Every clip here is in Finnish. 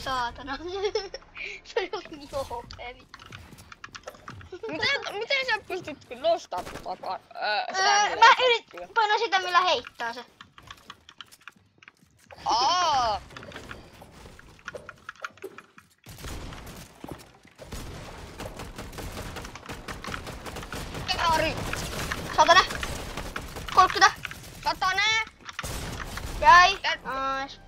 saatana. Se oli niin OP. Miten sä pystyt nostamaan tota Mä painan sitä millä heittää se. Aa! Ari! Satana! 30! Satane! Jäi! Nice.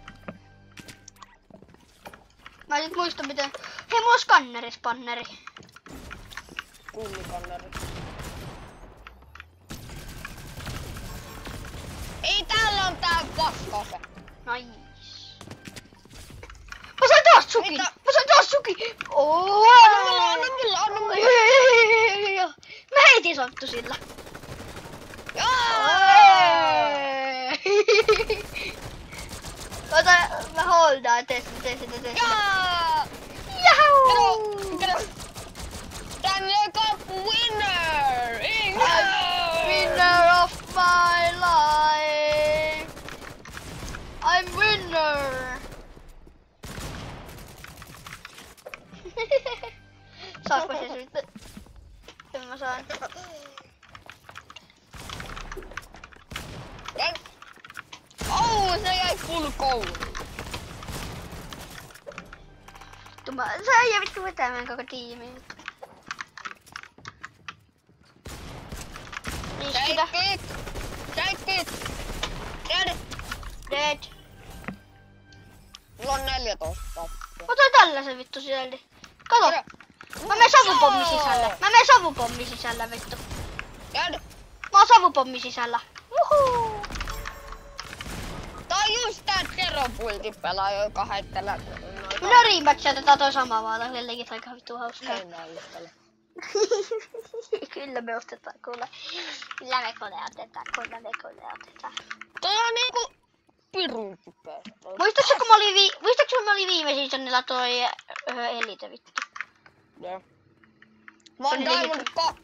Mä en nyt muista miten... Hei, mulla on spanneri. Kummikannari. Ei, täällä on tää paskase. Nice. Mä sain taas sukin! Oh! Anna mulle. Mä heitin sonttu sillä. Ota, mä holdaan, tee sitä. Jaa! Jahuu! Daniel Cup winner! Winner of my life! I'm winner! Saanko se sitten? Sen mä saan. Se jäi full kouluun. Sä äijä vittu vetämään koko tiimiin. 50. Take it! Dead. Mulla on 14 tappia. Ota tällaisen vittu sieltä. Kato. Mä menen savupommin sisällä vittu. Mä oon savupommin sisällä. Juhuu. Tää on just tää Zero-pultin pelaaja, joka heittelee noita. Minä rematcha tätä toi sama vaata, jälleen aika vittu hauskaa. Ei näyttele. Kyllä me ostetaan, kuule. Kyllä me kone otetaan. Toi on niinku pirun kipeä. Muistatko mä olin viime seasonilla toi Elite vittu? Joo. Mä oon Diamond 2.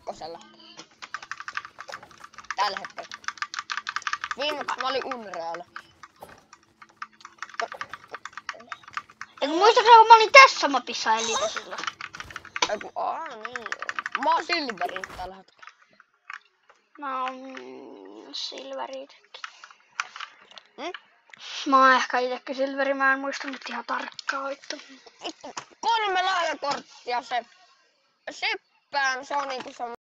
Tällä hetkellä. Viimeksi mä olin Unreal. Muistatko kun mä olin tässä mapissa Elite silloin? Eiku, niin. Mä oon Silverin tällä hetkellä. Mä oon Silveritäkin. Hmm? Mä oon ehkä itekin Silveri, mä en muista nyt ihan tarkkaan vittu. 3 lahjakorttia Seppään, se on niinku